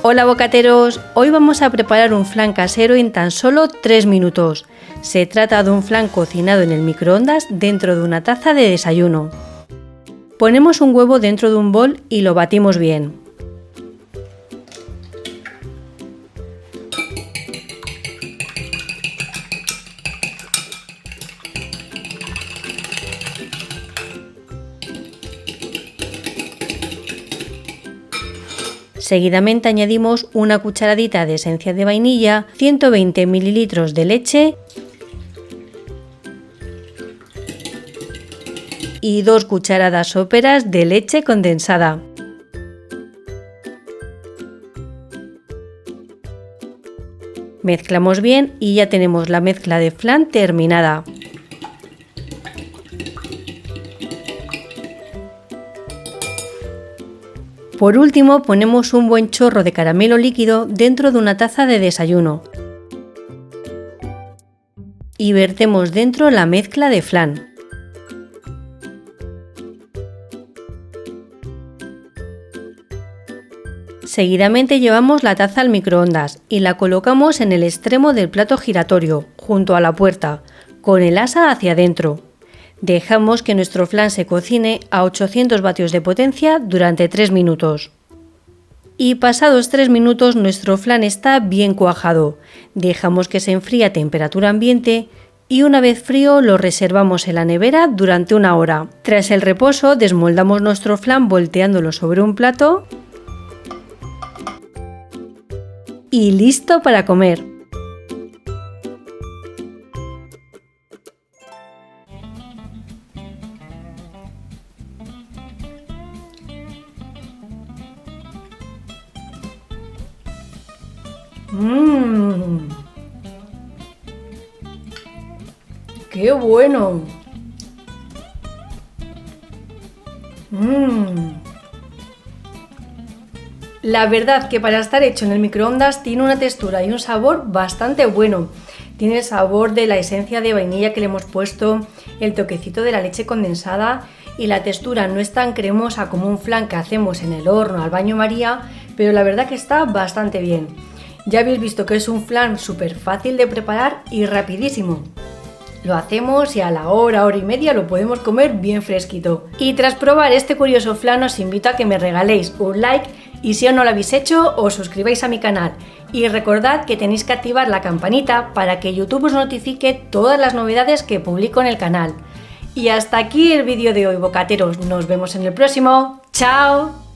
Hola bocateros, hoy vamos a preparar un flan casero en tan solo 3 minutos. Se trata de un flan cocinado en el microondas dentro de una taza de desayuno. Ponemos un huevo dentro de un bol y lo batimos bien. Seguidamente añadimos una cucharadita de esencia de vainilla, 120 ml de leche y 2 cucharadas soperas de leche condensada. Mezclamos bien y ya tenemos la mezcla de flan terminada. Por último, ponemos un buen chorro de caramelo líquido dentro de una taza de desayuno y vertemos dentro la mezcla de flan. Seguidamente llevamos la taza al microondas y la colocamos en el extremo del plato giratorio, junto a la puerta, con el asa hacia adentro. Dejamos que nuestro flan se cocine a 800 vatios de potencia durante 3 minutos. Y pasados 3 minutos nuestro flan está bien cuajado. Dejamos que se enfríe a temperatura ambiente y una vez frío lo reservamos en la nevera durante 1 hora. Tras el reposo desmoldamos nuestro flan volteándolo sobre un plato y listo para comer. ¡Qué bueno! La verdad que para estar hecho en el microondas tiene una textura y un sabor bastante bueno. Tiene el sabor de la esencia de vainilla que le hemos puesto, el toquecito de la leche condensada y la textura no es tan cremosa como un flan que hacemos en el horno al baño María, pero la verdad que está bastante bien. Ya habéis visto que es un flan súper fácil de preparar y rapidísimo. Lo hacemos y a la hora y media lo podemos comer bien fresquito. Y tras probar este curioso flan os invito a que me regaléis un like y si aún no lo habéis hecho os suscribáis a mi canal. Y recordad que tenéis que activar la campanita para que YouTube os notifique todas las novedades que publico en el canal. Y hasta aquí el vídeo de hoy, bocateros. Nos vemos en el próximo. ¡Chao!